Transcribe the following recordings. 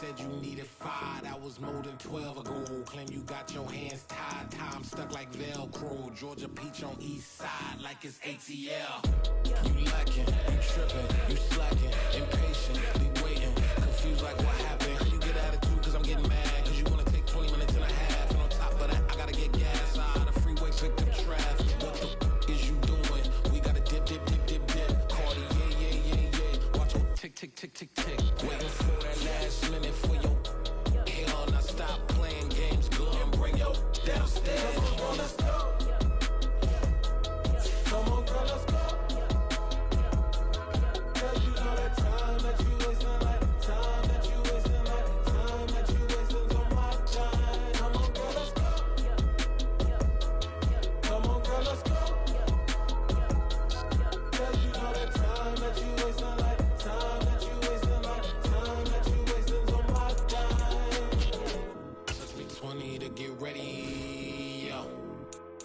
said you needed 5, that was more than 12 ago. Claim you got your hands tied, time stuck like Velcro. Georgia peach on east side like it's ATL. You lacking, you tripping, you slacking, impatient, be waiting, confused like what happened. How you get attitude cause I'm getting mad, cause you wanna take 20 minutes and a half. And on top of that, I gotta get gas out of the freeway, pick up traffic. What the is you doing? We gotta dip, dip, dip, dip, dip. Cardi, yeah. Watch your tick, tick, tick, tick, tick. Waiting for that last minute for your hell. Now stop playing games, go and bring your downstairs. Come on, let's go. Come on, girl, let's go. Cause you know that time that you wasting, like time that you wasting, like time that you wasting on my time. Come on, girl, let's go. Come on, girl, let's go. Cause you know that time that you wasting, like time that you wasting, like time that you wasting on my time. Took me 20 to get ready, yo.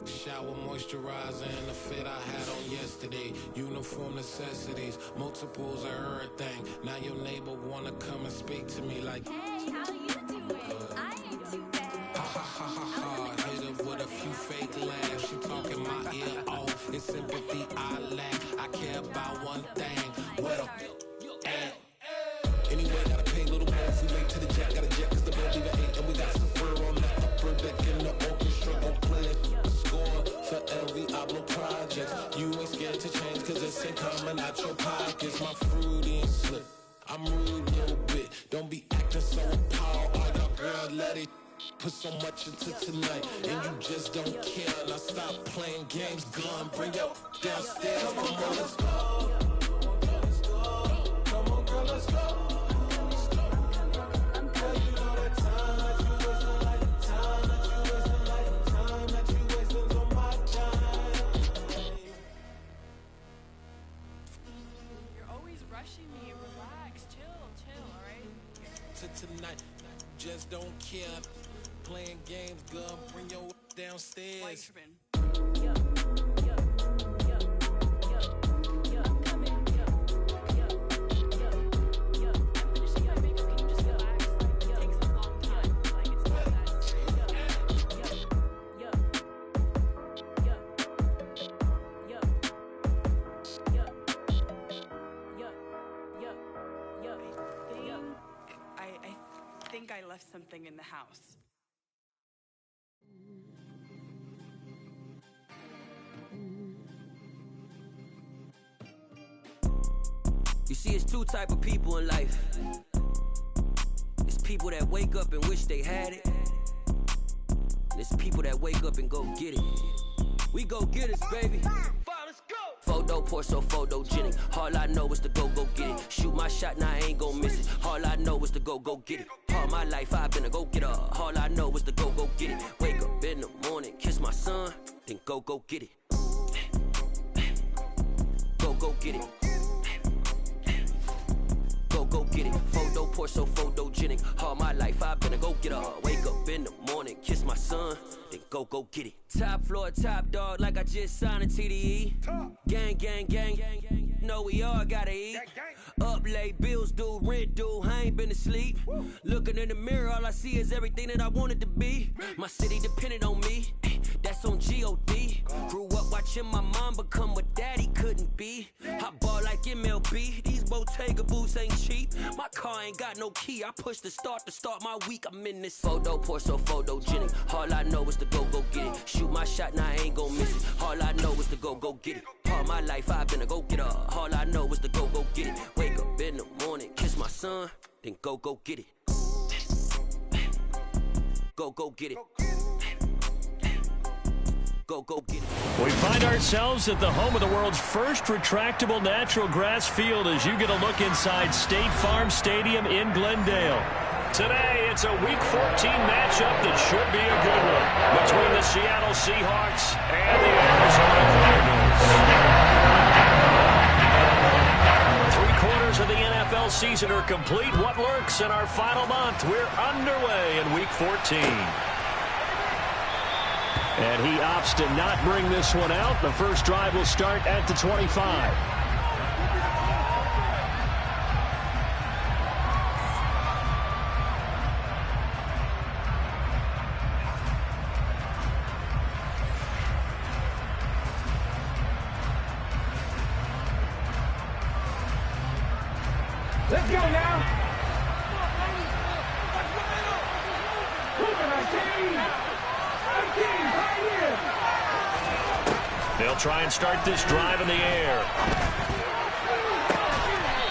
Shower moisturizer and the fit I had on yesterday. Uniform necessities, multiples of everything. Now your neighbor wanna come and speak to me like, hey, how you doing? I ain't too bad. ha ha ha ha ha. Hit her with a few fake laughs. She talking my ear off. It's sympathy I lack. I care about one thing. What up? Anyway, gotta pay a little more if we late to the jet. Got a jet cause the boat leaving 8. And we got some fur on the upper deck in the orchestra. Gon' play a score for every Ablo project. You ain't scared to change cause it's ain't coming out your pockets. My fruity and slip. I'm rude a little bit. Don't be acting so appalled. All y'all girl, let it put so much into tonight. And you just don't care. Now stop playing games. Gun, bring your downstairs. Come on, let's go. Come on, girl, let's go. Me, relax, chill, all right? Tonight, just don't care. Playing games, gun, bring your downstairs. I left something in the house. You see, it's two type of people in life. It's people that wake up and wish they had it. And it's people that wake up and go get it. We go get it, baby. Let's go. Photo pour so photogenic. All I know is to go get it. Shoot my shot, now I ain't gon' miss it. All I know is to go get it. All my life I've been a go-getter. All I know is to go get it. Wake up in the morning, kiss my son, then go get it. Go get it. Go get it. Photo pour so photogenic. All my life I've been a go-getter. Wake up in the morning, kiss my son, then go get it. Top floor, top dog, like I just signed a TDE. Gang. Know we all gotta eat. Up late, bills due, rent due, I ain't been asleep. Looking in the mirror, all I see is everything that I wanted to be. My city depended on me, that's on G.O.D. Grew up watching my mom become what daddy couldn't be. I ball like MLB, these Bottega boots ain't cheap. My car ain't got no key, I push the start to start my week. I'm in this photo pour so photogenic. All I know is to go get it. Shoot my shot, now I ain't gon' miss it. All I know is to go get it. All my life I've been a go-getter. All I know is to go get it. Wake up in the morning, kiss my son, then go get it. Go get it. Go get it. We find ourselves at the home of the world's first retractable natural grass field as you get a look inside State Farm Stadium in Glendale. Today, it's a Week 14 matchup that should be a good one between the Seattle Seahawks and the Arizona Cardinals. 3/4 of the NFL season are complete. What lurks in our final month? We're underway in Week 14. And he opts to not bring this one out. The first drive will start at the 25. Let's go now. They'll try and start this drive in the air.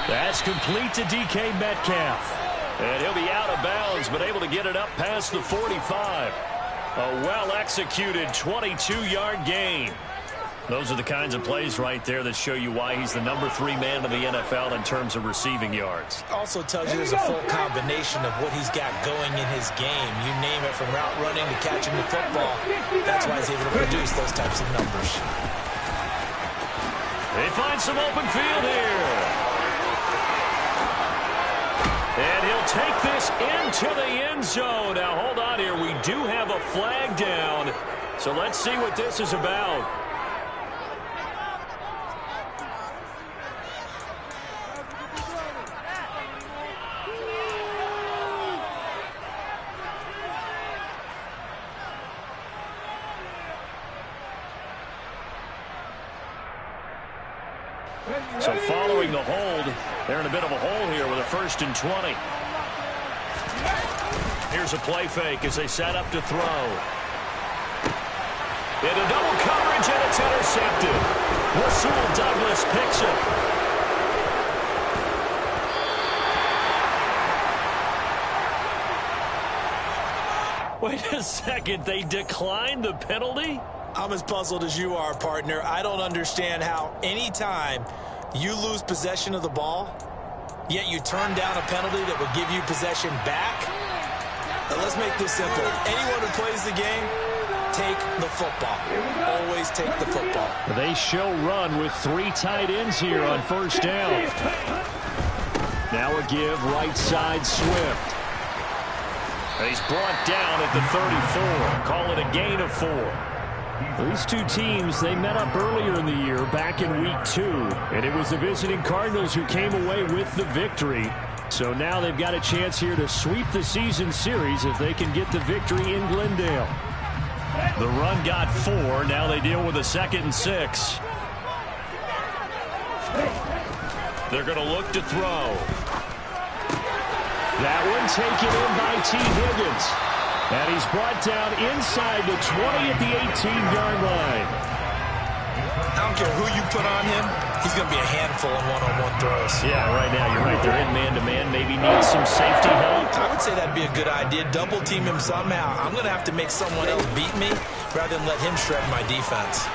That's complete to DK Metcalf. And he'll be out of bounds, but able to get it up past the 45. A well-executed 22-yard gain. Those are the kinds of plays right there that show you why he's the number 3 man in the NFL in terms of receiving yards. Also tells you there's a full combination of what he's got going in his game. You name it, from route running to catching the football. That's why he's able to produce those types of numbers. They find some open field here. And he'll take this into the end zone. Now, hold on here. We do have a flag down. So let's see what this is about. So following the hold, they're in a bit of a hole here with a 1st and 20. Here's a play fake as they set up to throw. Into double coverage, and it's intercepted. Rasul Douglas picks it. Wait a second, they declined the penalty? I'm as puzzled as you are, partner. I don't understand how anytime you lose possession of the ball, yet you turn down a penalty that would give you possession back. Now, let's make this simple. Anyone who plays the game, take the football. Always take the football. They show run with 3 tight ends here on 1st down. Now a give right side Swift. He's brought down at the 34. Call it a gain of 4. These two teams, they met up earlier in the year, back in week 2. And it was the visiting Cardinals who came away with the victory. So now they've got a chance here to sweep the season series if they can get the victory in Glendale. The run got 4. Now they deal with a 2nd and 6. They're going to look to throw. That one taken in by T. Higgins. And he's brought down inside the 20 at the 18-yard line. I don't care who you put on him. He's going to be a handful in one-on-one throws. Yeah, right now you're right. They're in man-to-man. Maybe needs some safety help. I would say that'd be a good idea. Double team him somehow. I'm going to have to make someone else beat me rather than let him shred my defense.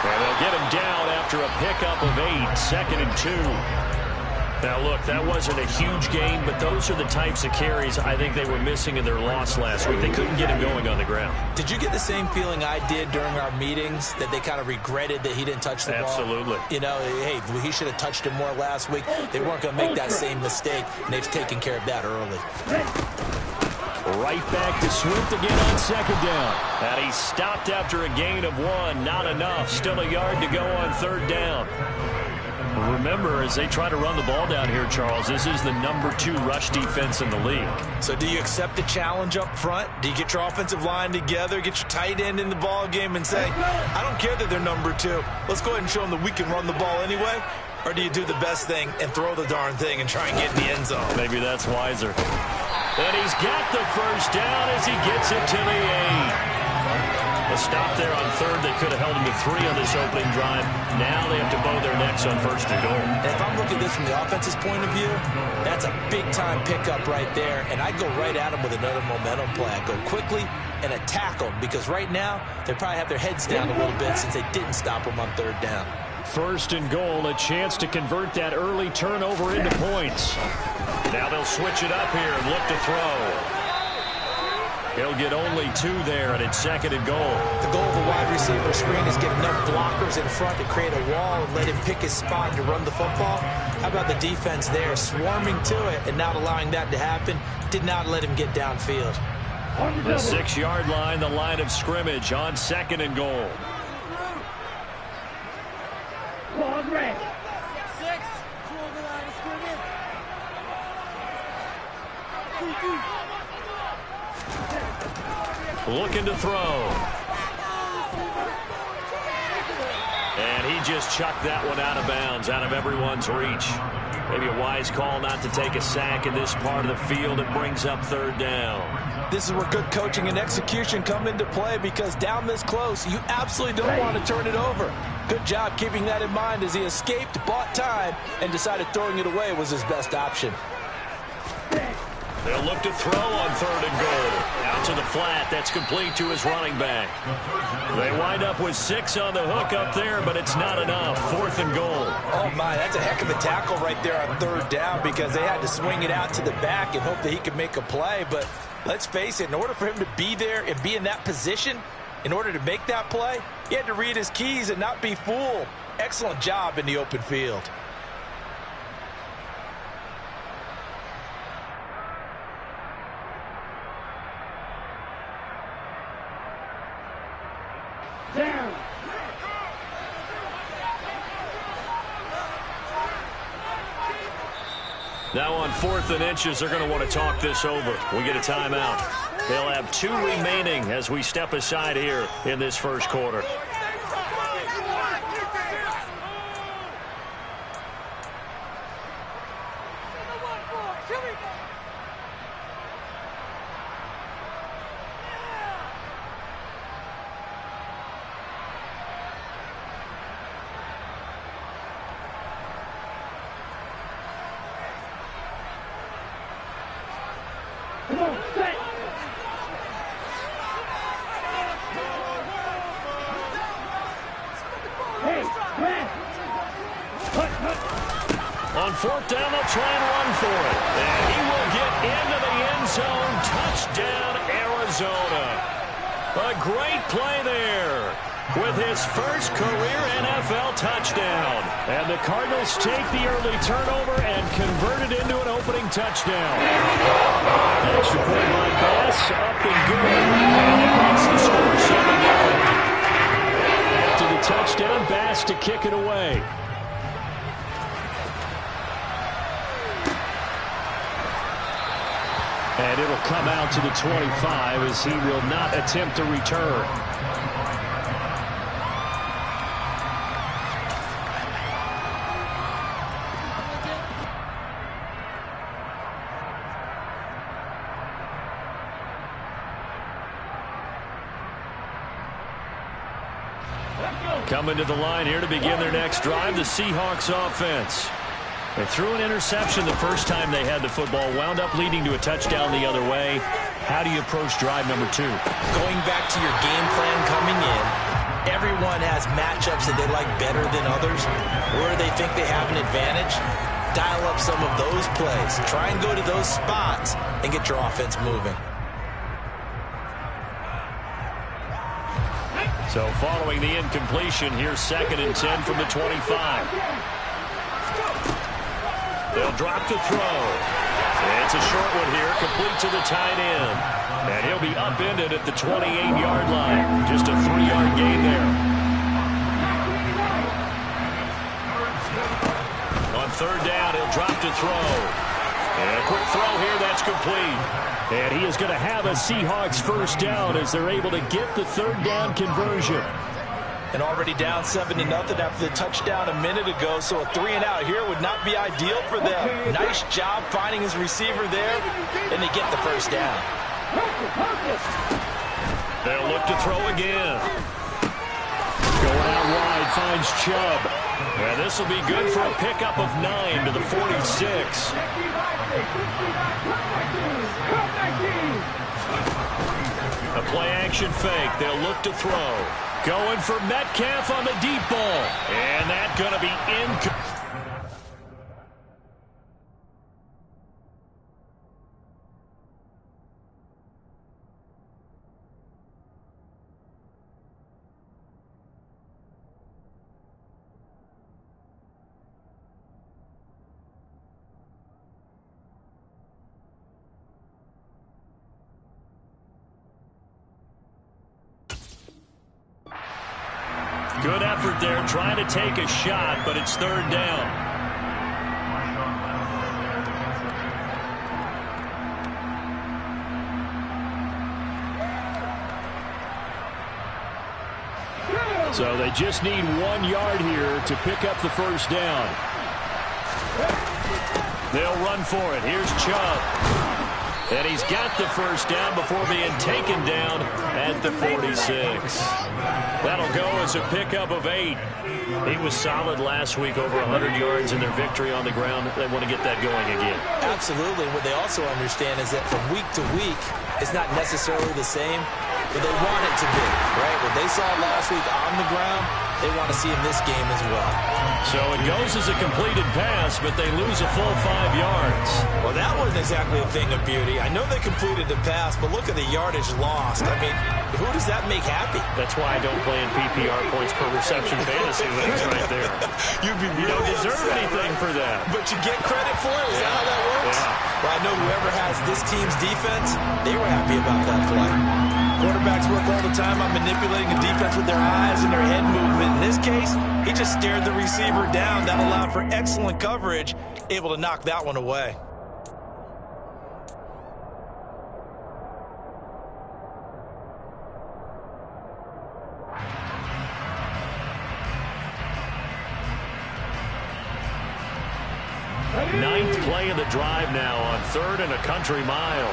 And they'll get him down after a pickup of 8, 2nd and 2. Now, look, that wasn't a huge game, but those are the types of carries I think they were missing in their loss last week. They couldn't get him going on the ground. Did you get the same feeling I did during our meetings, that they kind of regretted that he didn't touch the ball? Absolutely. You know, hey, he should have touched him more last week. They weren't going to make that same mistake, and they've taken care of that early. Right back to Swift again on 2nd down. And he stopped after a gain of 1. Not enough. Still a yard to go on 3rd down. Remember, as they try to run the ball down here, Charles, this is the number 2 rush defense in the league. So do you accept the challenge up front? Do you get your offensive line together, get your tight end in the ball game and say, I don't care that they're number 2. Let's go ahead and show them that we can run the ball anyway? Or do you do the best thing and throw the darn thing and try and get in the end zone? Maybe that's wiser. And he's got the 1st down as he gets it to the 8. A stop there on 3rd. They could have held him to 3 on this opening drive. Now they have to bow their necks on 1st and goal. And if I'm looking at this from the offense's point of view, that's a big-time pickup right there. And I'd go right at him with another momentum play. I'd go quickly and attack them, because right now they probably have their heads down a little bit since they didn't stop them on 3rd down. 1st and goal, a chance to convert that early turnover into points. Now they'll switch it up here and look to throw. He'll get only 2 there, and it's 2nd and goal. The goal of a wide receiver screen is get enough blockers in front to create a wall and let him pick his spot to run the football. How about the defense there, swarming to it and not allowing that to happen? Did not let him get downfield. The 6-yard line, the line of scrimmage on 2nd and goal. Looking to throw. And he just chucked that one out of bounds, out of everyone's reach. Maybe a wise call not to take a sack in this part of the field. It brings up third down. This is where good coaching and execution come into play, because down this close, you absolutely don't want to turn it over. Good job keeping that in mind as he escaped, bought time, and decided throwing it away was his best option. They'll look to throw on third and goal. Out to the flat. That's complete to his running back. They wind up with 6 on the hook up there, but it's not enough. Fourth and goal. Oh, my, that's a heck of a tackle right there on third down, because they had to swing it out to the back and hope that he could make a play. But let's face it, in order for him to be there and be in that position, in order to make that play, he had to read his keys and not be fooled. Excellent job in the open field. Now on 4th and inches, they're going to want to talk this over. We get a timeout. They'll have 2 remaining as we step aside here in this first quarter. On 4th down, they'll try and run for it. And he will get into the end zone. Touchdown, Arizona. A great play there with his first career NFL touchdown. And the Cardinals take the early turnover and convert it into an opening touchdown. Extra point by Bass, up and good. And it makes the score 7-0. After the touchdown, Bass to kick it away. And it'll come out to the 25 as he will not attempt to return. Coming to the line here to begin their next drive, the Seahawks offense. They threw an interception the first time they had the football, wound up leading to a touchdown the other way. How do you approach drive number 2? Going back to your game plan coming in, everyone has matchups that they like better than others. Where they think they have an advantage, dial up some of those plays. Try and go to those spots and get your offense moving. So following the incompletion, here's 2nd and 10 from the 25. They'll drop to throw. It's a short one here, complete to the tight end. And he'll be upended at the 28-yard line. Just a 3-yard gain there. On 3rd down, he'll drop to throw. And a quick throw here, that's complete. And he is going to have a Seahawks first down as they're able to get the 3rd down conversion. And already down 7-0 after the touchdown a minute ago, so a 3-and-out here would not be ideal for them. Nice job finding his receiver there, and they get the first down. They'll look to throw again. Going out wide, finds Chubb. And this will be good for a pickup of 9 to the 46. A play-action fake. They'll look to throw. Going for Metcalf on the deep ball. And that's going to be incomplete. Good effort there, trying to take a shot, but it's 3rd down. So they just need 1 yard here to pick up the first down. They'll run for it. Here's Chubb. And he's got the first down before being taken down at the 46. That'll go as a pickup of 8. He was solid last week, over 100 yards in their victory on the ground. They want to get that going again. Absolutely. What they also understand is that from week to week, it's not necessarily the same, but they want it to be, right? What they saw last week on the ground, they want to see in this game as well. So it goes as a completed pass, but they lose a full 5 yards. Well, that wasn't exactly a thing of beauty. I know they completed the pass, but look at the yardage lost. I mean, who does that make happy? That's why I don't play in PPR points per reception fantasy leagues right there. You don't deserve anything for that. But you get credit for it? Is that how that works? Yeah. Well, I know whoever has this team's defense, they were happy about that play. Quarterbacks work all the time on manipulating the defense with their eyes and their head movement. In this case, he just stared the receiver down. That allowed for excellent coverage, able to knock that one away. Ninth play of the drive now on 3rd and a country mile.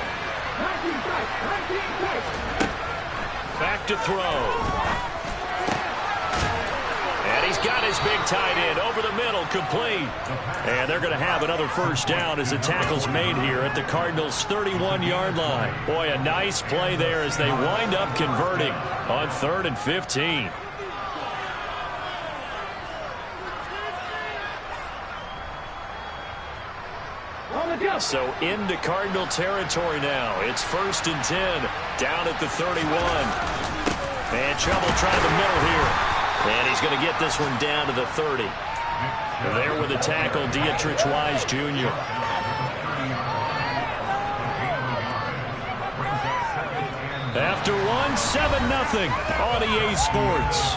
Back to throw. And he's got his big tight end over the middle, complete. And they're going to have another first down as the tackle's made here at the Cardinals' 31-yard line. Boy, a nice play there as they wind up converting on 3rd and 15. So into Cardinal territory now. It's 1st and 10, down at the 31. And Chubb will try the middle here. And he's going to get this one down to the 30. There with the tackle, Dietrich Wise Jr. After one, 7-0 on EA Sports.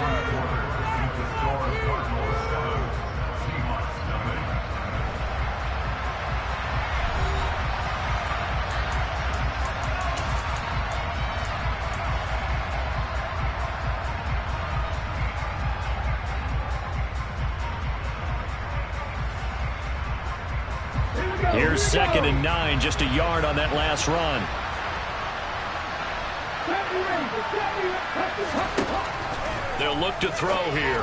Here's 2nd and 9, just a yard on that last run. They'll look to throw here.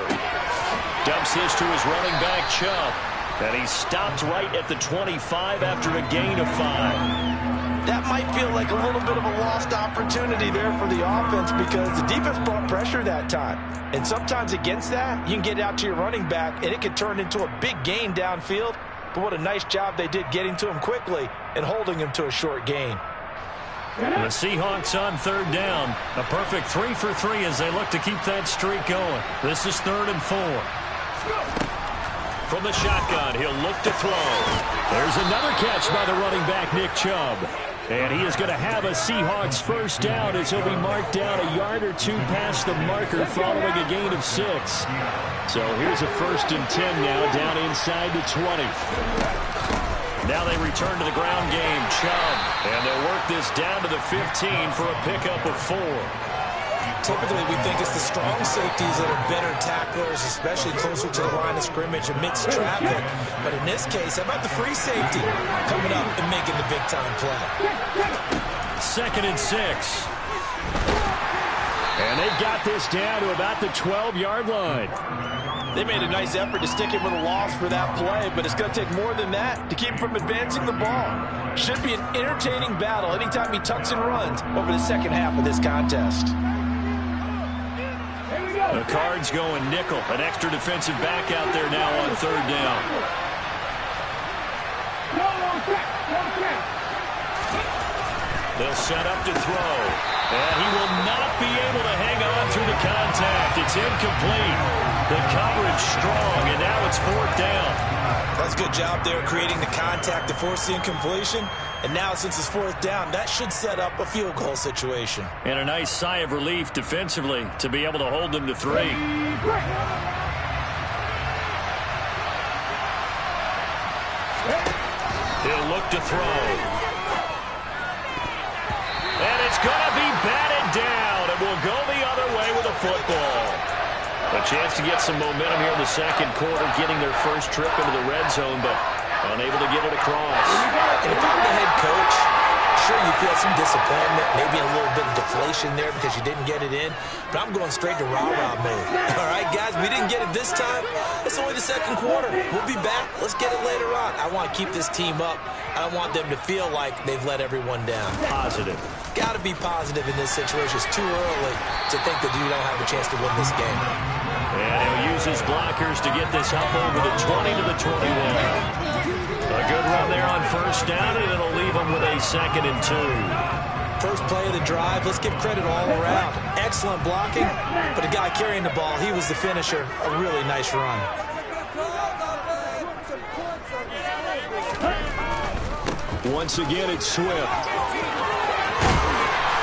Dumps this to his running back, Chubb. And he stopped right at the 25 after a gain of 5. That might feel like a little bit of a lost opportunity there for the offense because the defense brought pressure that time. And sometimes against that, you can get out to your running back, and it can turn into a big gain downfield. But what a nice job they did getting to him quickly and holding him to a short gain. The Seahawks on 3rd down. A perfect 3 for 3 as they look to keep that streak going. This is 3rd and 4. From the shotgun, he'll look to throw. There's another catch by the running back, Nick Chubb. And he is going to have a Seahawks first down as he'll be marked down a yard or 2 past the marker following a gain of 6. So here's a 1st and 10 now down inside the 20. Now they return to the ground game. Chubb. And they'll work this down to the 15 for a pickup of 4. Typically, we think it's the strong safeties that are better tacklers, especially closer to the line of scrimmage amidst traffic. But in this case, how about the free safety coming up and making the big-time play? 2nd and 6. And they've got this down to about the 12-yard line. They made a nice effort to stick him with a loss for that play, but it's going to take more than that to keep him from advancing the ball. Should be an entertaining battle anytime he tucks and runs over the second half of this contest. The Cards going nickel. An extra defensive back out there now on 3rd down. They'll set up to throw. And he will not be able to hang on through the contact. It's incomplete. The coverage strong, and now it's 4th down. That's a good job there creating the contact to force the incompletion. And now since it's 4th down, that should set up a field goal situation. And a nice sigh of relief defensively to be able to hold them to 3. He'll look to throw. And it's going to be batted down. And will go the other way with a football. A chance to get some momentum here in the second quarter, getting their first trip into the red zone, but Unable to get it across. And if I'm the head coach, sure, you feel some disappointment, maybe a little bit of deflation there because you didn't get it in, but I'm going straight to rah-rah mode. All right, guys, we didn't get it this time. It's only the second quarter. We'll be back. Let's get it later on. I want to keep this team up. I don't want them to feel like they've let everyone down. Positive. Got to be positive in this situation. It's too early to think that you don't have a chance to win this game. And he'll use his blockers to get this up over the 20 to the 21. A good run there on first down, and it'll leave them with a 2nd and 2. First play of the drive, let's give credit all around. Excellent blocking, but the guy carrying the ball, he was the finisher. A really nice run. Once again, it's Swift.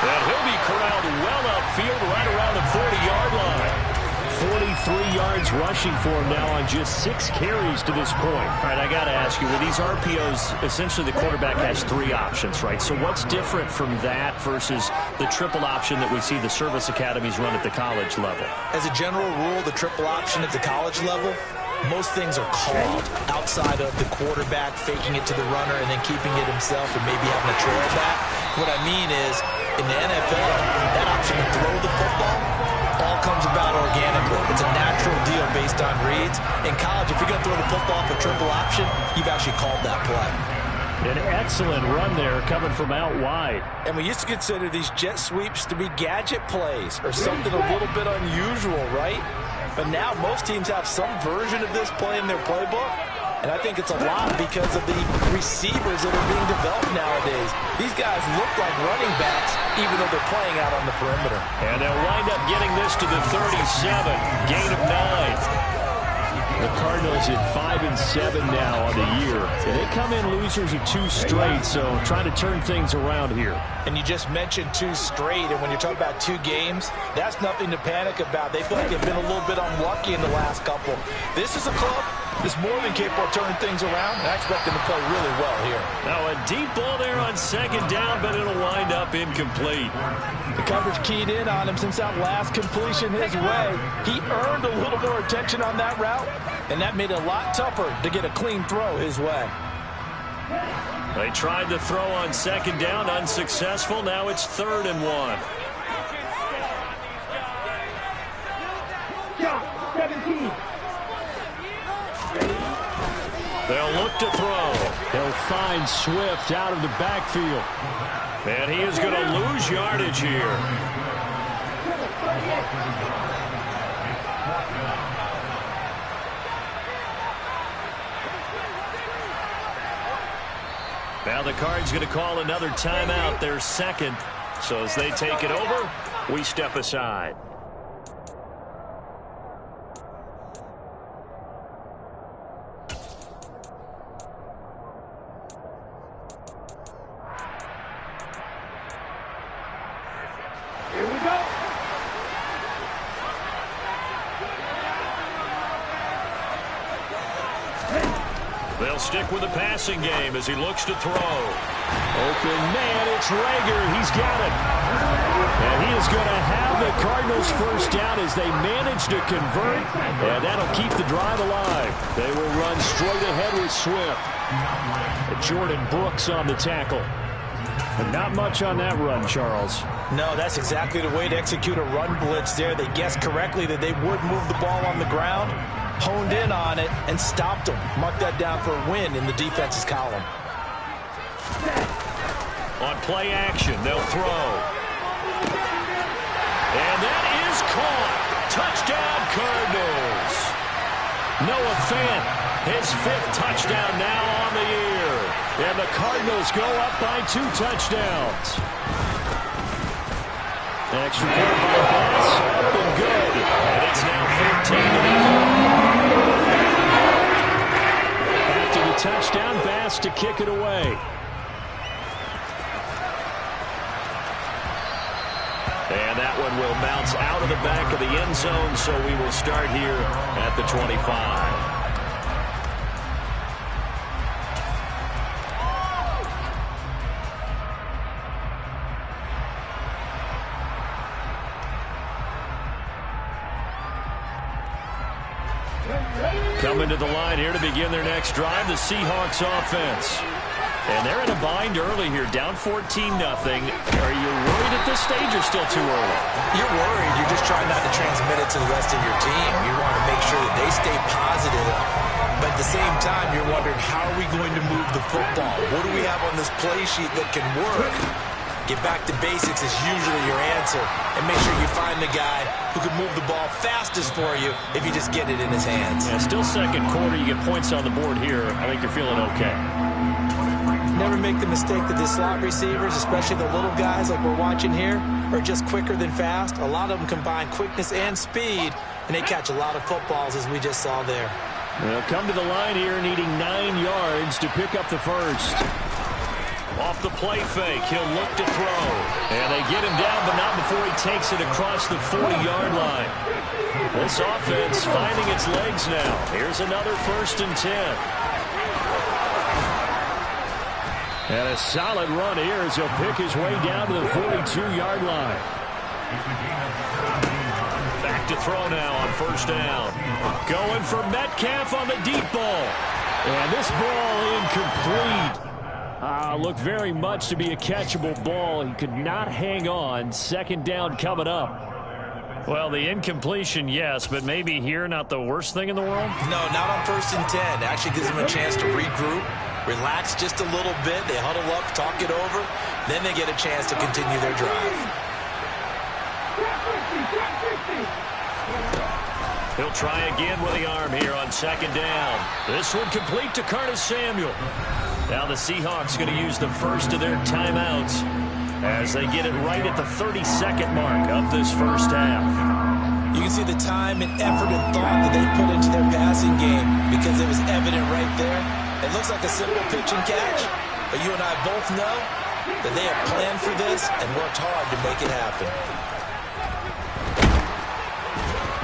And he'll be corralled well upfield right around the 40-yard line. 43 yards rushing for him now on just 6 carries to this point. All right, I got to ask you, with these RPOs, essentially the quarterback has 3 options, right? So what's different from that versus the triple option that we see the service academies run at the college level? As a general rule, the triple option at the college level, most things are called outside of the quarterback faking it to the runner and then keeping it himself and maybe having a trail back. What I mean is, in the NFL, that option to throw the football all comes about organically. It's a natural deal based on reads. In college, if you're going to throw the football for triple option, you've actually called that play. An excellent run there coming from out wide. And we used to consider these jet sweeps to be gadget plays or something a little bit unusual, right? But now most teams have some version of this play in their playbook. And I think it's a lot because of the receivers that are being developed nowadays. These guys look like running backs, even though they're playing out on the perimeter. And they'll wind up getting this to the 37. Gain of 9. The Cardinals at 5-7 now on the year. And they come in losers of 2 straight, so trying to turn things around here. And you just mentioned 2 straight, and when you're talking about 2 games, that's nothing to panic about. They feel like they've been a little bit unlucky in the last couple. This is a club that's more than capable of turning things around, and I expect them to play really well here. Now a deep ball there on 2nd down, but it'll wind up incomplete. The coverage keyed in on him since that last completion his way. He earned a little more attention on that route, and that made it a lot tougher to get a clean throw his way. They tried to throw on 2nd down, unsuccessful. Now it's 3rd and 1. 17. They'll look to throw. They'll find Swift out of the backfield. And he is going to lose yardage here. Now the Cards going to call another timeout, their 2nd. So as they take it over, we step aside. Here we go. They'll stick with the passing game as he looks to throw. Open man, it's Rager. He's got it. And he is going to have the Cardinals first down as they manage to convert. And that'll keep the drive alive. They will run straight ahead with Swift. And Jordan Brooks on the tackle. But not much on that run, Charles. No, that's exactly the way to execute a run blitz there. They guessed correctly that they would move the ball on the ground, honed in on it, and stopped them. Mark that down for a win in the defense's column. On play action, they'll throw. And that is caught. Touchdown, Cardinals. Noah Fant, his 5th touchdown now on the year. And the Cardinals go up by 2 touchdowns. Extra point by Bass, up and good. And it's now 14-0. After the touchdown, Bass to kick it away. And that one will bounce out of the back of the end zone, so we will start here at the 25. Coming to the line here to begin their next drive, the Seahawks offense. And they're in a bind early here, down 14-0. Are you worried at this stage or still too early? You're worried. You're just trying not to transmit it to the rest of your team. You want to make sure that they stay positive. But at the same time, you're wondering, how are we going to move the football? What do we have on this play sheet that can work? Get back to basics is usually your answer. And make sure you find the guy who can move the ball fastest for you if you just get it in his hands. Yeah, still second quarter. You get points on the board here. I think you're feeling okay. Never make the mistake that the slot receivers, especially the little guys like we're watching here, are just quicker than fast. A lot of them combine quickness and speed, and they catch a lot of footballs, as we just saw there. They'll come to the line here needing 9 yards to pick up the first. Off the play fake, he'll look to throw. And they get him down, but not before he takes it across the 40-yard line. This offense finding its legs now. Here's another 1st and 10. And a solid run here as he'll pick his way down to the 42-yard line. Back to throw now on 1st down. Going for Metcalf on the deep ball. And this ball incomplete. Looked very much to be a catchable ball. He could not hang on. 2nd down coming up. Well, the incompletion, yes, but maybe here not the worst thing in the world? No, not on 1st and 10. Actually gives them a chance to regroup, relax just a little bit. They huddle up, talk it over. Then they get a chance to continue their drive. He'll try again with the arm here on 2nd down. This one complete to Curtis Samuel. Now the Seahawks going to use the first of their timeouts as they get it right at the 32nd mark of this first half. You can see the time and effort and thought that they put into their passing game because it was evident right there. It looks like a simple pitch and catch, but you and I both know that they have planned for this and worked hard to make it happen.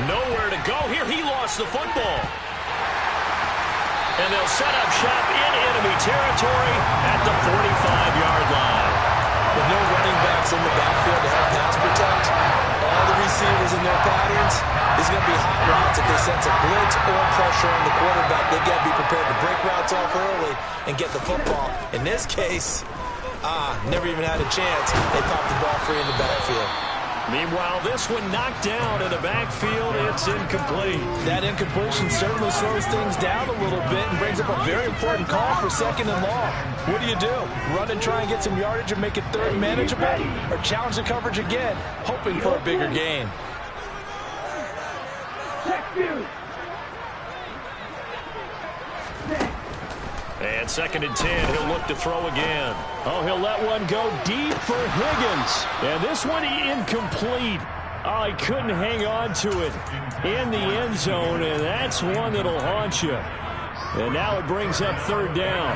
Nowhere to go here. He lost the football. And they'll set up shop in enemy territory at the 45-yard line. With no running backs in the backfield to help pass protect, all the receivers in their patterns, there's going to be hot routes if they sense a blitz or pressure on the quarterback. They've got to be prepared to break routes off early and get the football. In this case, never even had a chance. They popped the ball free in the backfield. Meanwhile, this one knocked down in the backfield. It's incomplete. That incompletion certainly slows things down a little bit and brings up a very important call for 2nd and long. What do? Run and try and get some yardage and make it 3rd manageable? Or challenge the coverage again, hoping for a bigger gain? And 2nd and 10, he'll look to throw again. Oh, he'll let one go deep for Higgins. And this one incomplete. Oh, he couldn't hang on to it in the end zone, and that's one that'll haunt you. And now it brings up 3rd down.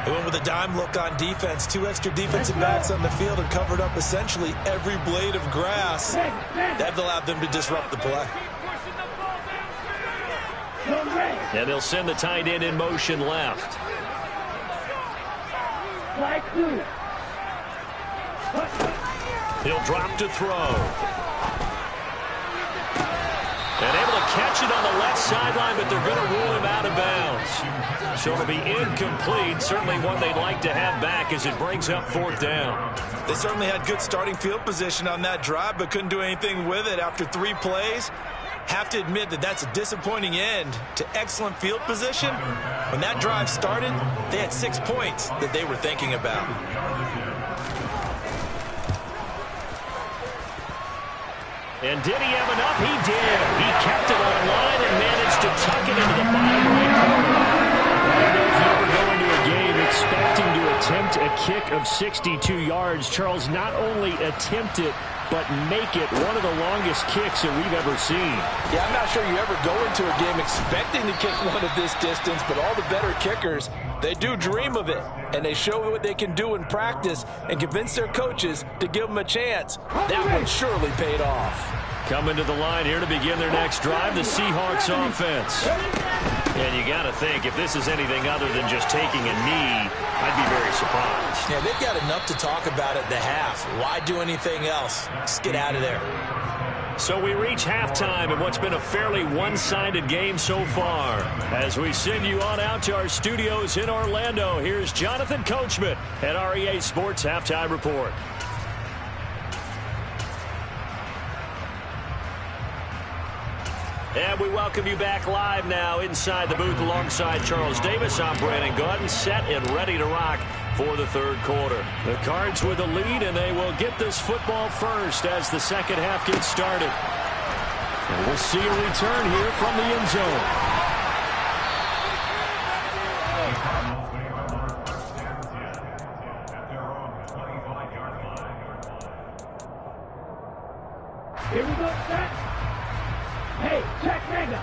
They went with a dime look on defense. 2 extra defensive backs on the field and covered up essentially every blade of grass. That allowed them to disrupt the play. And they'll send the tight end in motion left. He'll drop to throw. And able to catch it on the left sideline, but they're going to rule him out of bounds. So it'll be incomplete. Certainly one they'd like to have back as it brings up 4th down. They certainly had good starting field position on that drive, but couldn't do anything with it after 3 plays. Have to admit that that's a disappointing end to excellent field position. When that drive started, they had 6 points that they were thinking about. And did he have enough? He did. He kept it online and managed to tuck it into the bottom right corner. I don't know if you ever go into a game expecting to attempt a kick of 62 yards. Charles, not only attempt it, but make it one of the longest kicks that we've ever seen. Yeah, I'm not sure you ever go into a game expecting to kick one of this distance, but all the better kickers, they do dream of it, and they show what they can do in practice and convince their coaches to give them a chance. That one surely paid off. Coming to the line here to begin their next drive, the Seahawks offense. And you got to think, if this is anything other than just taking a knee, I'd be very surprised. Yeah, they've got enough to talk about at the half. Why do anything else? Just get out of there. So we reach halftime in what's been a fairly one-sided game so far. As we send you on out to our studios in Orlando, here's Jonathan Coachman at REA Sports Halftime Report. And we welcome you back live now inside the booth alongside Charles Davis. I'm Brandon Gordon, set and ready to rock for the third quarter. The Cards with a lead, and they will get this football first as the second half gets started. And we'll see a return here from the end zone. Here we go, set. Hey, check, mega.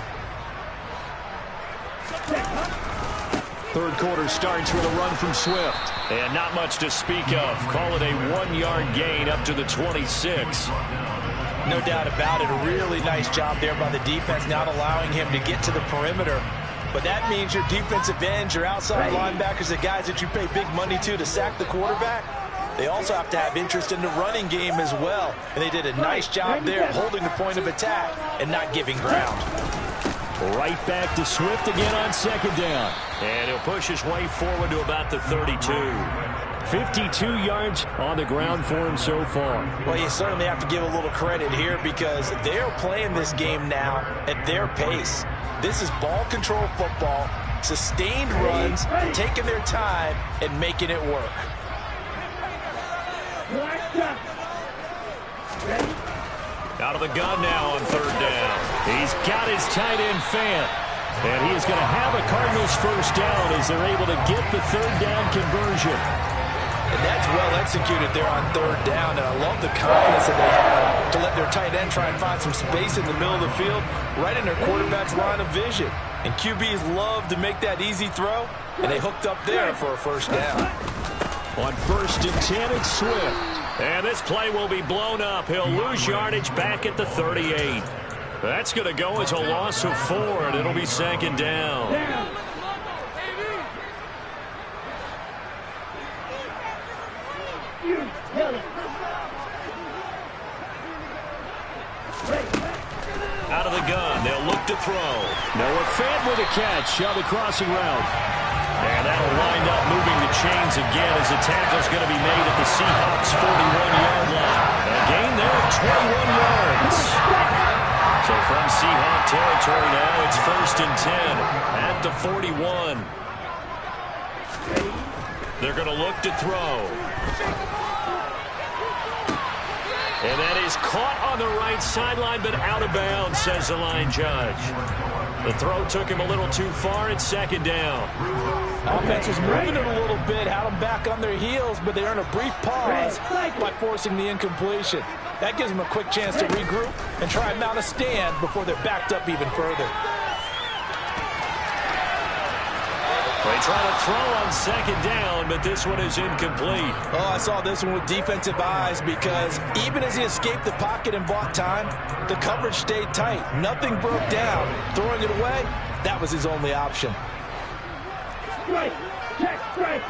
Third quarter starts with a run from Swift. And not much to speak of. Call it a 1-yard gain up to the 26. No doubt about it. A really nice job there by the defense, not allowing him to get to the perimeter. But that means your defensive ends, your outside linebackers, the guys that you pay big money to sack the quarterback, they also have to have interest in the running game as well. And they did a nice job there holding the point of attack and not giving ground. Right back to Swift again on second down. And he'll push his way forward to about the 32. 52 yards on the ground for him so far. Well, you certainly have to give a little credit here because they're playing this game now at their pace. This is ball control football, sustained runs, taking their time and making it work. Out of the gun now on third down. He's got his tight end Fant. And he is going to have a Cardinals first down as they're able to get the third down conversion. And that's well executed there on third down. And I love the confidence that they have to let their tight end try and find some space in the middle of the field, right in their quarterback's line of vision. And QBs love to make that easy throw, and they hooked up there for a first down. On 1st and 10, it's Swift. And this play will be blown up. He'll lose yardage back at the 38. That's going to go as a loss of 4, and it'll be second down. Out of the gun, they'll look to throw. Noah Fant with a catch on the crossing route. And that'll wind up moving the chains again as the tackle's going to be made at the Seahawks' 41-yard line. A gain there of 21 yards. So from Seahawk territory now, it's 1st and 10 at the 41. They're going to look to throw. And that is caught on the right sideline, but out of bounds, says the line judge. The throw took him a little too far. It's second down. Offense was moving it a little bit, had them back on their heels, but they earned a brief pause by forcing the incompletion. That gives them a quick chance to regroup and try and mount a stand before they're backed up even further. They try to throw on second down, but this one is incomplete. Oh, I saw this one with defensive eyes because even as he escaped the pocket and bought time, the coverage stayed tight. Nothing broke down. Throwing it away, that was his only option. Strike! Check, strike!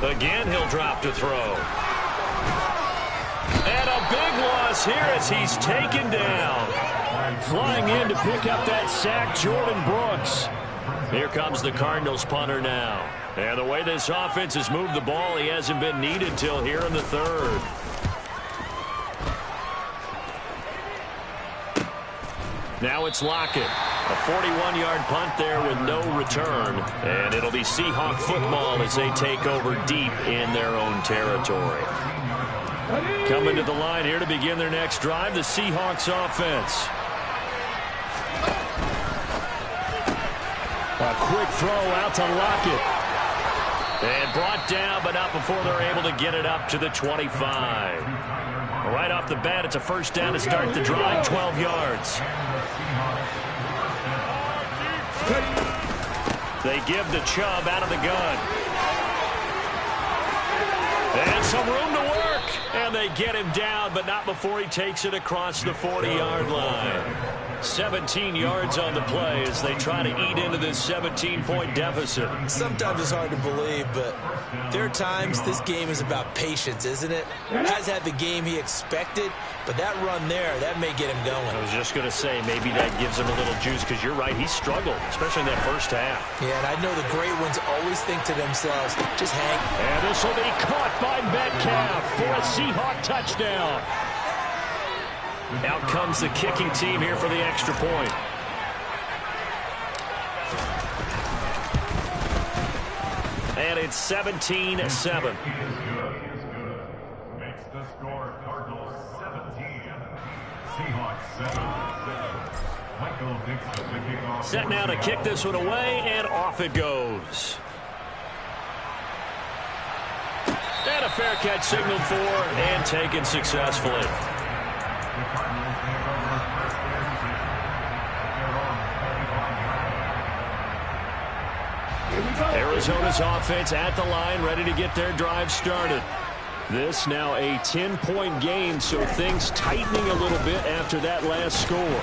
Again, he'll drop to throw. And a big loss here as he's taken down. Flying in to pick up that sack, Jordan Brooks. Here comes the Cardinals punter now. And the way this offense has moved the ball, he hasn't been needed till here in the third. Now it's Lockett. A 41-yard punt there with no return. And it'll be Seahawk football as they take over deep in their own territory. Coming to the line here to begin their next drive, the Seahawks offense. A quick throw out to Lockett. And brought down, but not before they're able to get it up to the 25. Right off the bat, it's a first down to start the drive, 12 yards. They give the Chubb out of the gun. And some room to work. And they get him down, but not before he takes it across the 40-yard line. 17 yards on the play as they try to eat into this 17-point deficit. Sometimes it's hard to believe, but there are times this game is about patience, isn't it? Has had the game he expected, but that run there, that may get him going. I was just going to say, maybe that gives him a little juice, because you're right, he struggled, especially in that first half. Yeah, and I know the great ones always think to themselves, just hang. And this will be caught by Metcalf for a Seahawk touchdown. Out comes the kicking team here for the extra point. And it's 17-7. Makes the score Cardinals 17, Seahawks 7. Michael Dixon to kick off. Set now to kick this one away, and off it goes. And a fair catch signaled for and taken successfully. Arizona's offense at the line, ready to get their drive started. This now a 10-point game, so things tightening a little bit after that last score.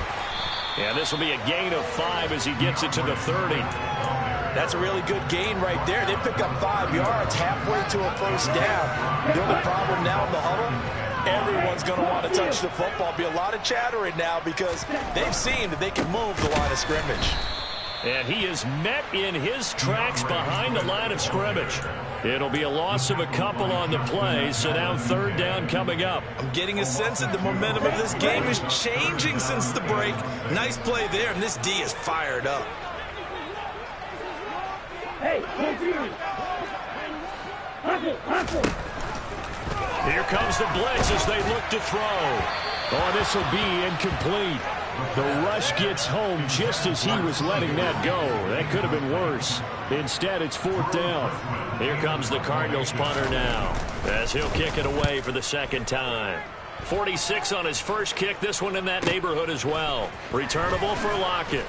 And this will be a gain of 5 as he gets it to the 30. That's a really good gain right there. They pick up 5 yards halfway to a first down. The only problem now in the huddle, everyone's going to want to touch the football. Be a lot of chattering now because they've seen that they can move the line of scrimmage. And he is met in his tracks behind the line of scrimmage. It'll be a loss of a couple on the play, so now third down coming up. I'm getting a sense that the momentum of this game is changing since the break. Nice play there, and this D is fired up. Hey, Here comes the blitz as they look to throw. Oh, this will be incomplete. The rush gets home just as he was letting that go. That could have been worse. Instead, it's fourth down. Here comes the Cardinals punter now as he'll kick it away for the second time. 46 on his first kick. This one in that neighborhood as well. Returnable for Lockett.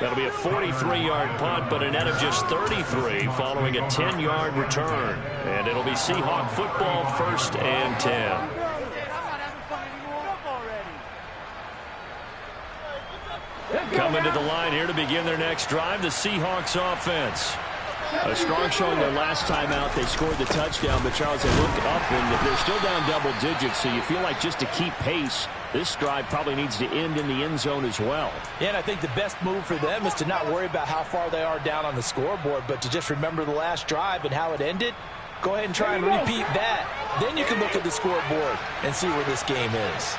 That'll be a 43-yard punt, but a net of just 33 following a 10-yard return. And it'll be Seahawk football, first and 10. Coming to the line here to begin their next drive, the Seahawks offense. A strong showing their last time out. They scored the touchdown, but Charles, they look up and they're still down double digits, so you feel like just to keep pace, this drive probably needs to end in the end zone as well. Yeah, and I think the best move for them is to not worry about how far they are down on the scoreboard, but to just remember the last drive and how it ended. Go ahead and try and repeat that. Then you can look at the scoreboard and see where this game is.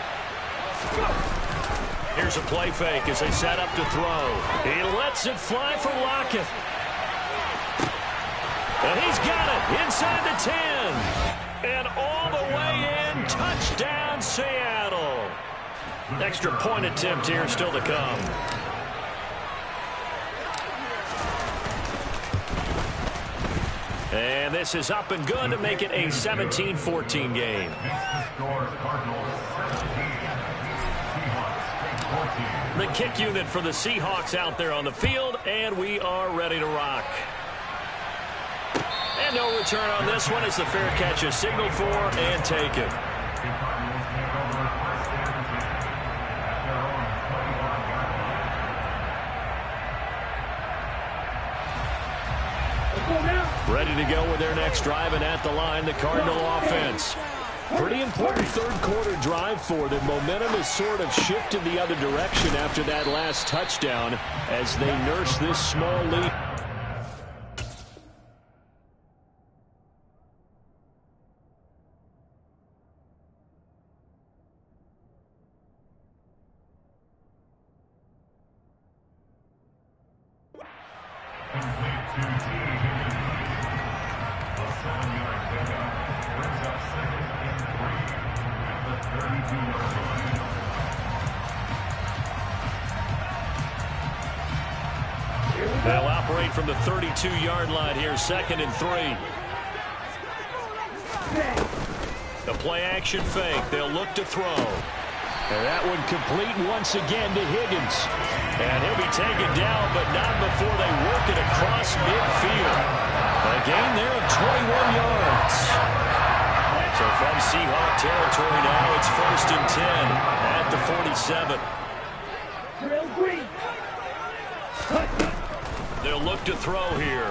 Here's a play fake as they set up to throw. He lets it fly for Lockett. And he's got it inside the 10. And all the way in. Touchdown, Seattle. Extra point attempt here still to come. And this is up and good to make it a 17-14 game. The kick unit for the Seahawks out there on the field, and we are ready to rock. And no return on this one as the fair catch is signaled for and taken. Ready to go with their next drive, and at the line, the Cardinal offense. Pretty important third quarter drive for them. Momentum has sort of shifted the other direction after that last touchdown as they nurse this small lead. They'll operate from the 32-yard line here, 2nd and 3. The play-action fake. They'll look to throw. And that one complete once again to Higgins. And he'll be taken down, but not before they work it across midfield. A gain there of 21 yards. So from Seahawk territory now, it's 1st and 10 at the 47. Drill green. They'll look to throw here.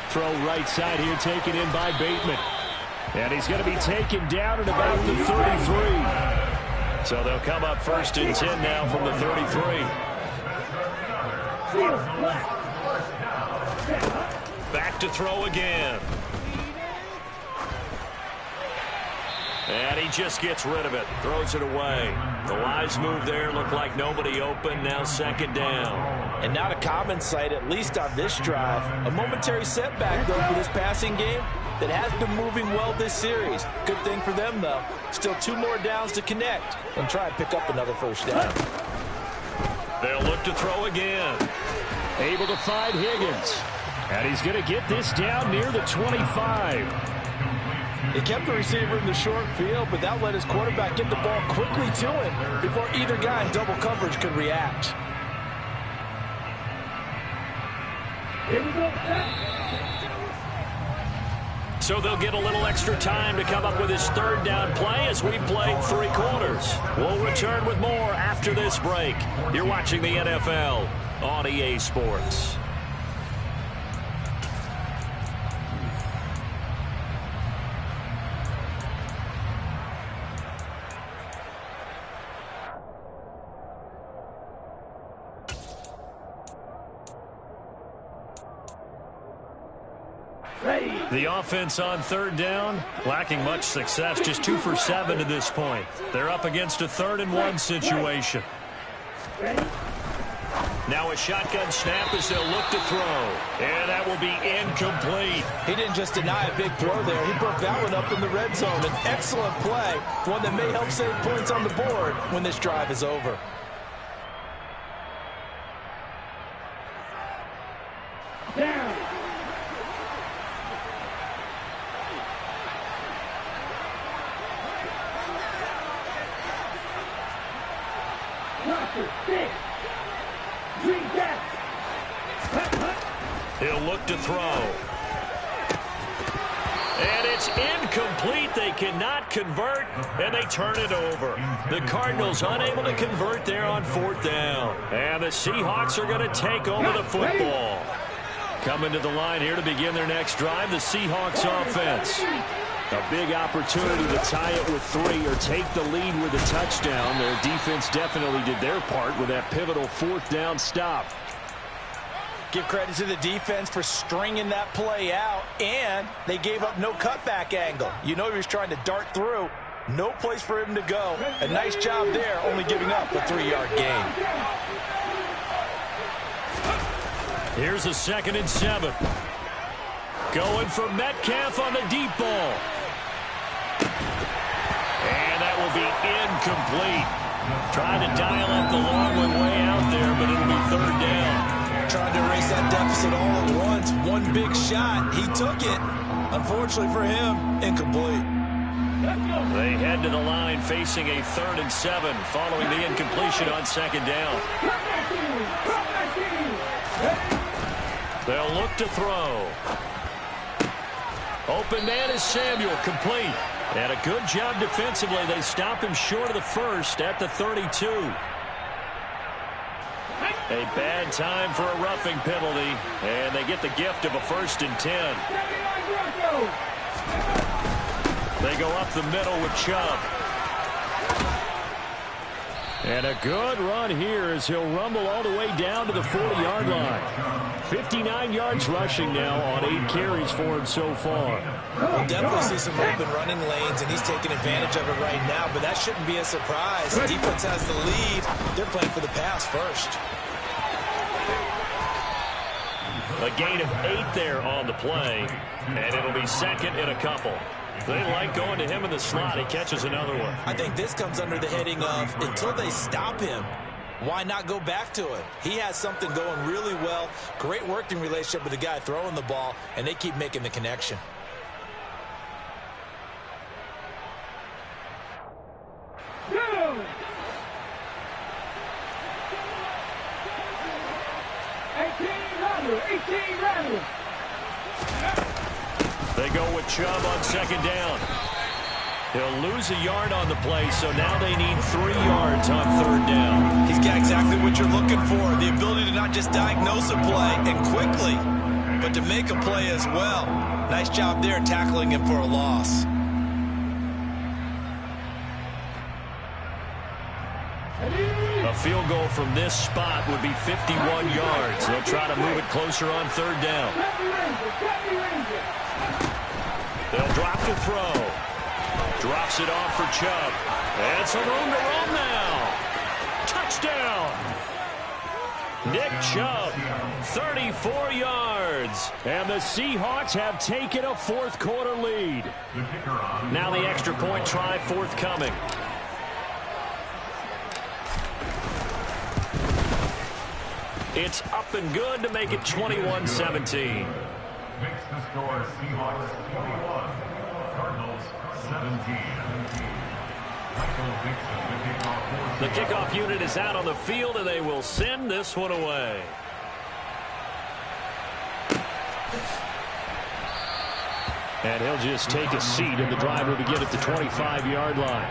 Throw right side here, taken in by Bateman. And he's going to be taken down at about the 33. So they'll come up 1st and 10 now from the 33. Back to throw again. And he just gets rid of it. Throws it away. The wise move there. Looked like nobody open. Now 2nd down. And not a common sight, at least on this drive. A momentary setback, though, for this passing game that has been moving well this series. Good thing for them, though. Still 2 more downs to connect and try and pick up another 1st down. They'll look to throw again. Able to find Higgins. And he's going to get this down near the 25. He kept the receiver in the short field, but that let his quarterback get the ball quickly to him before either guy in double coverage could react. Here we go. So they'll get a little extra time to come up with his 3rd down play as we've played 3 quarters. We'll return with more after this break. You're watching the NFL on EA Sports. The offense on 3rd down, lacking much success, just 2 for 7 to this point. They're up against a 3rd and 1 situation. Now a shotgun snap as they'll look to throw. And that will be incomplete. He didn't just deny a big throw there. He broke that one up in the red zone. An excellent play, one that may help save points on the board when this drive is over. Down. He'll look to throw. And it's incomplete. They cannot convert, and they turn it over. The Cardinals unable to convert there on 4th down. And the Seahawks are going to take over the football. Coming to the line here to begin their next drive, the Seahawks offense. A big opportunity to tie it with 3 or take the lead with a touchdown. Their defense definitely did their part with that pivotal 4th down stop. Give credit to the defense for stringing that play out, and they gave up no cutback angle. You know he was trying to dart through. No place for him to go. A nice job there, only giving up a 3-yard gain. Here's a 2nd and 7. Going for Metcalf on the deep ball. And that will be incomplete. Trying to dial up the long one way out there, but it'll be 3rd down. Trying to erase that deficit all at once. One big shot. He took it. Unfortunately for him, incomplete. They head to the line facing a 3rd and 7 following the incompletion on 2nd down. They'll look to throw. Open man is Samuel, complete. And a good job defensively. They stop him short of the 1st at the 32. A bad time for a roughing penalty, and they get the gift of a 1st and 10. They go up the middle with Chubb. And a good run here as he'll rumble all the way down to the 40-yard line. 59 yards rushing now on 8 carries for him so far. We'll definitely see some open running lanes, and he's taking advantage of it right now, but that shouldn't be a surprise. The defense has the lead. They're playing for the pass first. A gain of 8 there on the play, and it'll be 2nd and a couple. They like going to him in the slot. He catches another one. I think this comes under the heading of until they stop him, why not go back to it? He has something going really well. Great working relationship with the guy throwing the ball, and they keep making the connection. They go with Chubb on 2nd down. He'll lose a yard on the play, so now they need 3 yards on 3rd down. He's got exactly what you're looking for, the ability to not just diagnose a play and quickly, but to make a play as well. Nice job there tackling him for a loss. A field goal from this spot would be 51 yards. They'll try to move it closer on 3rd down. They'll drop to throw. Drops it off for Chubb. And some room to run now. Touchdown! Nick Chubb, 34 yards. And the Seahawks have taken a 4th quarter lead. Now the extra point try forthcoming. It's up and good to make it 21-17. Makes the score Seahawks 21, Cardinals 17. The kickoff unit is out on the field, and they will send this one away. And he'll just take a seat, and the drive will begin at the 25-yard line.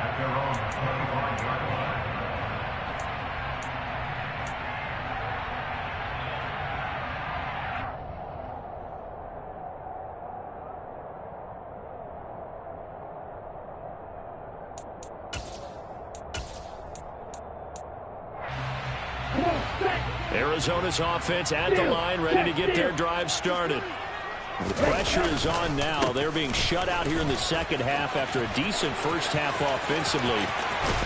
Arizona's offense at the line, ready to get their drive started. The pressure is on now. They're being shut out here in the second half after a decent first half offensively.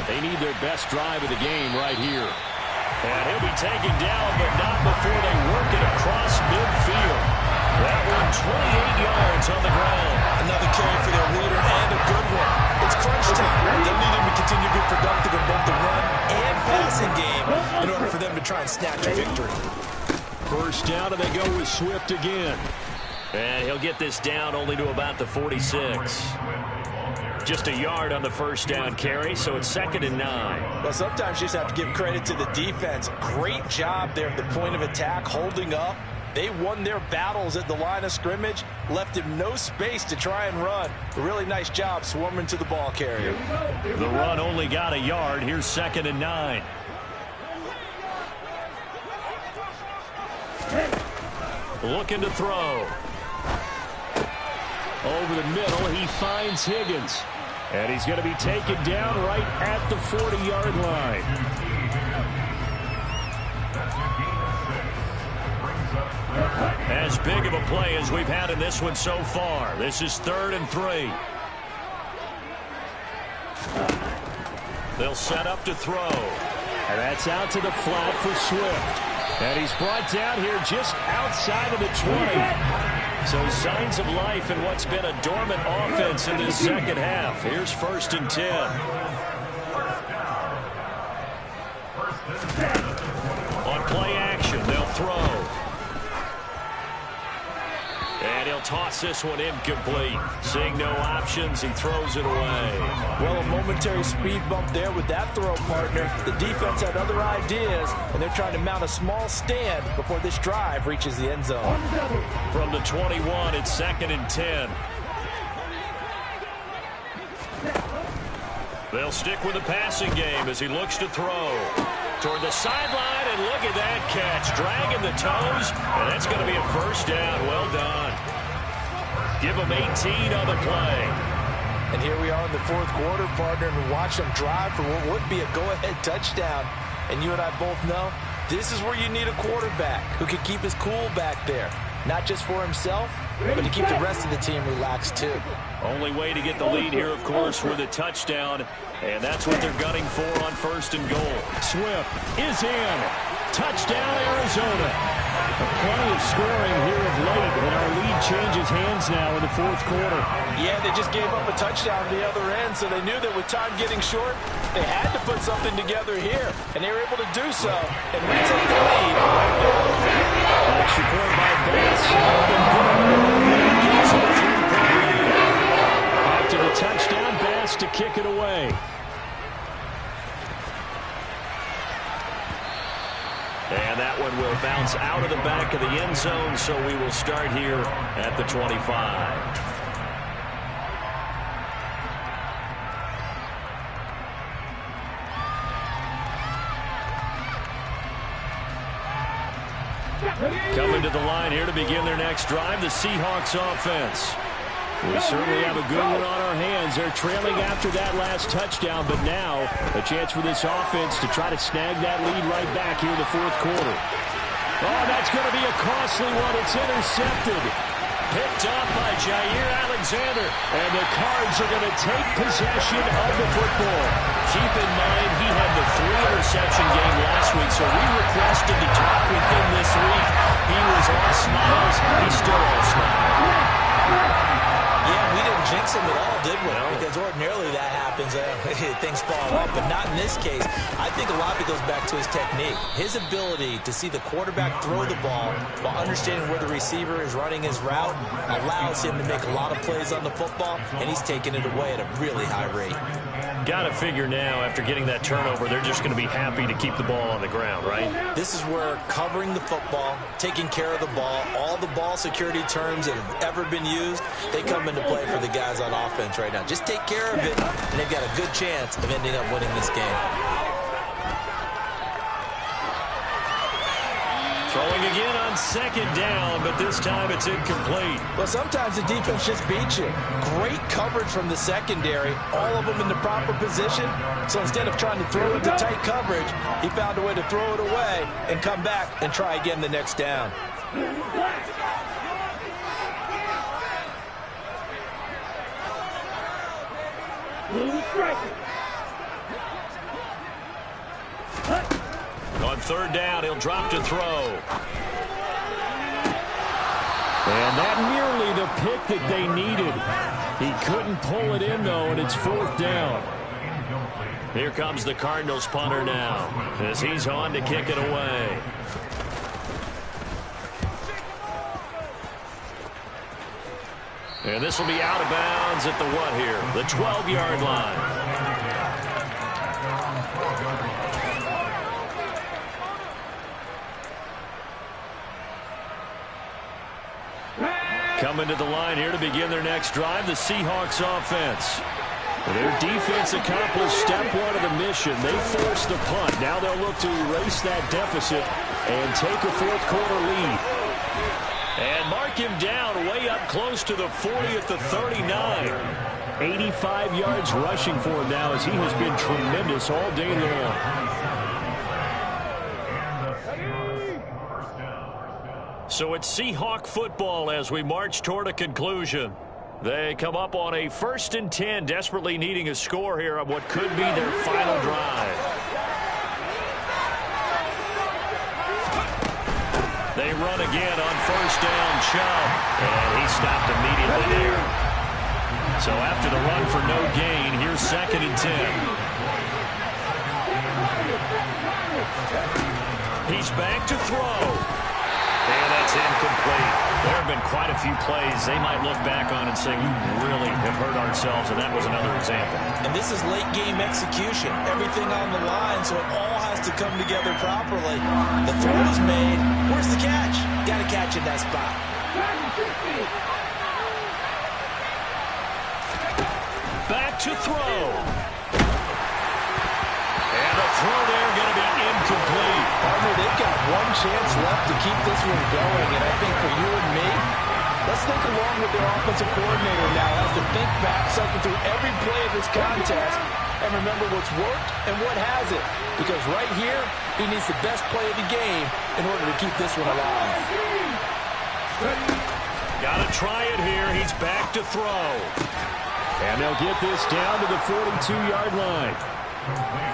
They need their best drive of the game right here. And he'll be taken down, but not before they work it across midfield. That one, 28 yards on the ground. Another carry for their leader and a good one. It's crunch time. They'll need him to continue to be productive in both the run and passing game in order for them to try and snatch a victory. First down, and they go with Swift again. And he'll get this down only to about the 46. Just a yard on the first down carry, so it's 2nd and 9. Well, sometimes you just have to give credit to the defense. Great job there at the point of attack, holding up. They won their battles at the line of scrimmage, left him no space to try and run. A really nice job swarming to the ball carrier. The run only got a yard. Here's 2nd and 9. Looking to throw. Over the middle, he finds Higgins. And he's going to be taken down right at the 40-yard line. As big of a play as we've had in this one so far. This is 3rd and 3. They'll set up to throw. And that's out to the flat for Swift. And he's brought down here just outside of the 20. So signs of life in what's been a dormant offense in this second half. Here's 1st and 10. On play action, they'll throw. And he'll toss this one incomplete. Seeing no options, he throws it away. Well, a momentary speed bump there with that throw, partner. The defense had other ideas, and they're trying to mount a small stand before this drive reaches the end zone. From the 21, it's 2nd and 10. They'll stick with the passing game as he looks to throw. Toward the sideline, and look at that catch. Dragging the toes, and that's going to be a first down. Well done. Give them 18 on the play. And here we are in the 4th quarter, partner, and we watch them drive for what would be a go-ahead touchdown. And you and I both know this is where you need a quarterback who can keep his cool back there. Not just for himself, but to keep the rest of the team relaxed too. Only way to get the lead here, of course, with a touchdown. And that's what they're gunning for on 1st and goal. Swift is in. Touchdown, Arizona. Plenty of scoring here of late, and our lead changes hands now in the 4th quarter. Yeah, they just gave up a touchdown at the other end, so they knew that with time getting short, they had to put something together here, and they were able to do so and retake the lead. Extra point by Bass. After the touchdown, Bass to kick it away. And that one will bounce out of the back of the end zone, so we will start here at the 25. Coming to the line here to begin their next drive, the Seahawks offense. We certainly have a good one on our hands. They're trailing after that last touchdown, but now a chance for this offense to try to snag that lead right back here in the fourth quarter. Oh, that's going to be a costly one. It's intercepted. Picked off by Jair Alexander. And the Cards are going to take possession of the football. Keep in mind, he had the 3-interception game last week, so we requested to talk with him this week. He was all smiles. He's still all smiles. Yeah, we didn't jinx him at all, did we? No. Because ordinarily that happens. Things fall off, but not in this case. I think a lot of it goes back to his technique. His ability to see the quarterback throw the ball while understanding where the receiver is running his route allows him to make a lot of plays on the football, and he's taking it away at a really high rate. Got to figure now, after getting that turnover, they're just going to be happy to keep the ball on the ground, right? This is where covering the football, taking care of the ball, all the ball security terms that have ever been used, they come into play for the guys on offense right now. Just take care of it, and they've got a good chance of ending up winning this game. Throwing again on second down, but this time it's incomplete. Well, sometimes the defense just beats you. Great coverage from the secondary, all of them in the proper position. So instead of trying to throw into tight coverage, he found a way to throw it away and come back and try again the next down. On third down, he'll drop to throw. And that nearly the pick that they needed. He couldn't pull it in, though, and it's fourth down. Here comes the Cardinals punter now, as he's on to kick it away. And this will be out of bounds at the what here? The 12-yard line. Coming to the line here to begin their next drive, the Seahawks offense. Their defense accomplished step one of the mission. They forced the punt. Now they'll look to erase that deficit and take a fourth quarter lead. And mark him down way up close to the 40 at the 39. 85 yards rushing for him now, as he has been tremendous all day long. So it's Seahawk football as we march toward a conclusion. They come up on a 1st and 10, desperately needing a score here on what could be their final drive. They run again on 1st down, Chubb, and he stopped immediately there. So after the run for no gain, here's 2nd and 10. He's back to throw. And that's incomplete. There have been quite a few plays they might look back on and say, we really have hurt ourselves, and that was another example. And this is late-game execution. Everything on the line, so it all has to come together properly. The throw's made. Where's the catch? Got to catch in that spot. Back to throw. And the throw there going to be incomplete. Partner, they've got one chance left to keep this one going, and I think for you and me, let's think along with their offensive coordinator now as to think back, cycle through every play of this contest, and remember what's worked and what hasn't. Because right here, he needs the best play of the game in order to keep this one alive. Got to try it here. He's back to throw. And they'll get this down to the 42-yard line.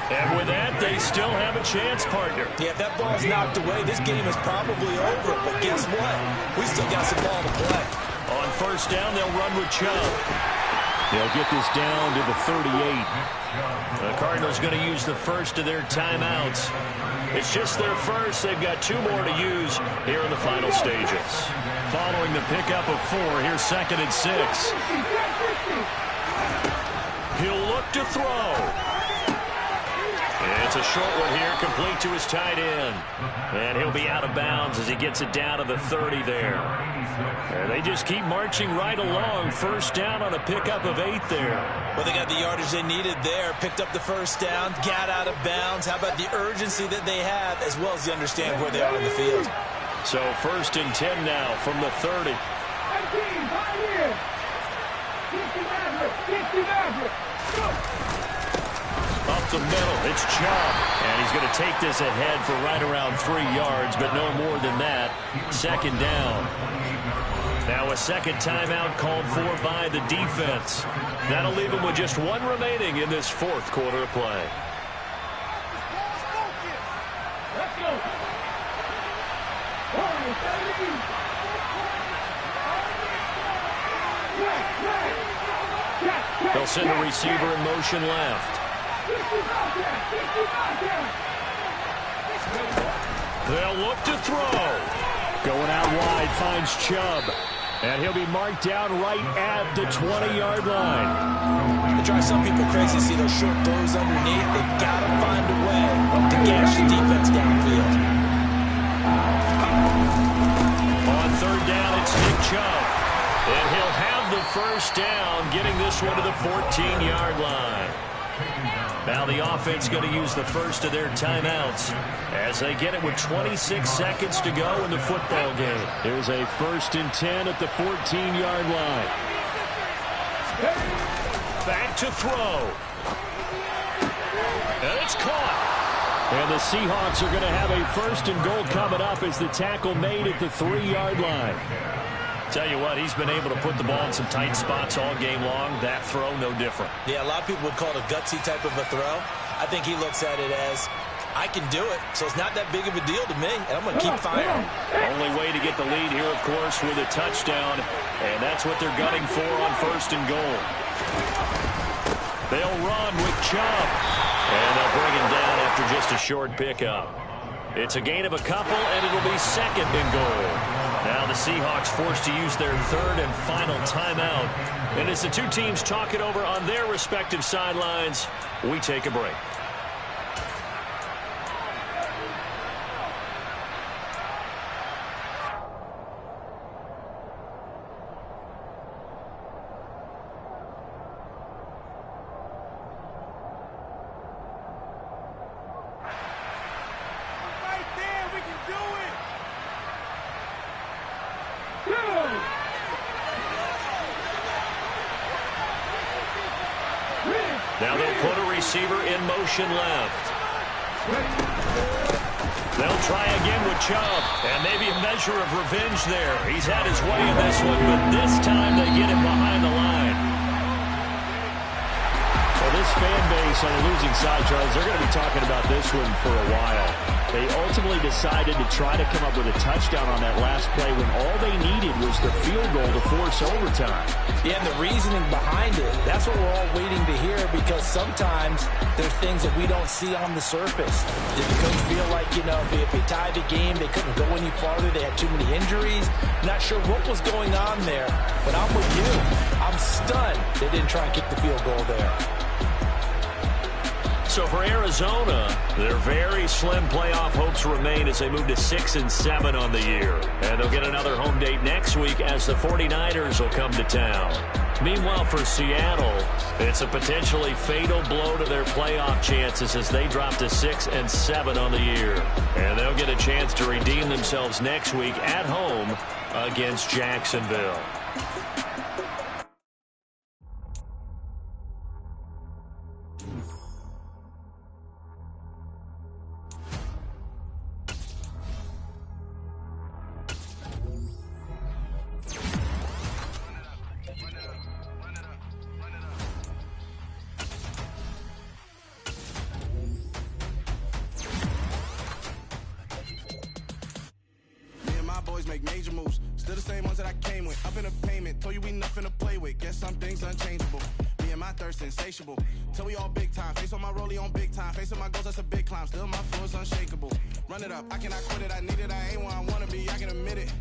And with that, they still have a chance, partner. Yeah, if that ball's knocked away, this game is probably over. But guess what? We still got some ball to play. On 1st down, they'll run with Chubb. They'll get this down to the 38. The Cardinals going to use the first of their timeouts. It's just their first. They've got 2 more to use here in the final stages. Following the pickup of 4, here's 2nd and 6. He'll look to throw. It's a short one here, complete to his tight end. And he'll be out of bounds as he gets it down to the 30 there. And they just keep marching right along. 1st down on a pickup of 8 there. Well, they got the yardage they needed there. Picked up the 1st down, got out of bounds. How about the urgency that they have, as well as they understand where they are in the field? So 1st and 10 now from the 30. Up the middle, it's Chubb. And he's going to take this ahead for right around 3 yards, but no more than that. 2nd down. Now a second timeout called for by the defense. That'll leave him with just 1 remaining in this 4th quarter of play. Let's go. They'll send a receiver in motion left. They'll look to throw. Going out wide, finds Chubb. And he'll be marked down right at the 20-yard line. It drives some people crazy to see those short throws underneath. They've got to find a way to gash the defense downfield. On 3rd down, it's Nick Chubb. And he'll have the 1st down, getting this one to the 14-yard line. Now the offense going to use the first of their timeouts as they get it with 26 seconds to go in the football game. Here's a 1st and 10 at the 14-yard line. Back to throw. And it's caught. And the Seahawks are going to have a 1st and goal coming up as the tackle made at the 3-yard line. Tell you what, he's been able to put the ball in some tight spots all game long. That throw, no different. Yeah, a lot of people would call it a gutsy type of a throw. I think he looks at it as, I can do it, so it's not that big of a deal to me, and I'm going to keep firing. Only way to get the lead here, of course, with a touchdown, and that's what they're gunning for on 1st and goal. They'll run with Chubb, and they'll bring him down after just a short pickup. It's a gain of a couple, and it'll be 2nd and goal. Now the Seahawks forced to use their 3rd and final timeout. And as the two teams talk it over on their respective sidelines, we take a break. Now they'll put a receiver in motion left. They'll try again with Chubb, and maybe a measure of revenge there. He's had his way in this one, but this time they get him behind the line. Well, this fan base on the losing side, Charles, they're going to be talking about this one for a while. They ultimately decided to try to come up with a touchdown on that last play when all they needed was the field goal to force overtime. Yeah, and the reasoning behind it, that's what we're all waiting to hear, because sometimes there's things that we don't see on the surface. Did the coach feel like, if they tied the game, they couldn't go any farther, they had too many injuries? Not sure what was going on there, but I'm with you. I'm stunned they didn't try and kick the field goal there. So for Arizona, their very slim playoff hopes remain as they move to 6 and 7 on the year. And they'll get another home date next week as the 49ers will come to town. Meanwhile, for Seattle, it's a potentially fatal blow to their playoff chances as they drop to 6 and 7 on the year. And they'll get a chance to redeem themselves next week at home against Jacksonville. Make major moves, still the same ones that I came with. Up in a payment, told you we nothing to play with. Guess some things unchangeable. Me and my thirst insatiable. Till we all big time. Face on my rollie on big time. Facing my goals, that's a big climb. Still my flow is unshakable. Run it up, I cannot quit it. I need it, I ain't where I wanna be. I can admit it.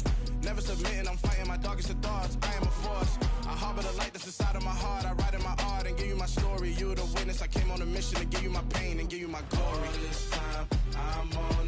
Never submitting, I'm fighting my darkest of thoughts. I am a force. I harbor the light that's inside of my heart. I write in my art and give you my story. You the witness. I came on a mission to give you my pain and give you my glory. This time, I'm on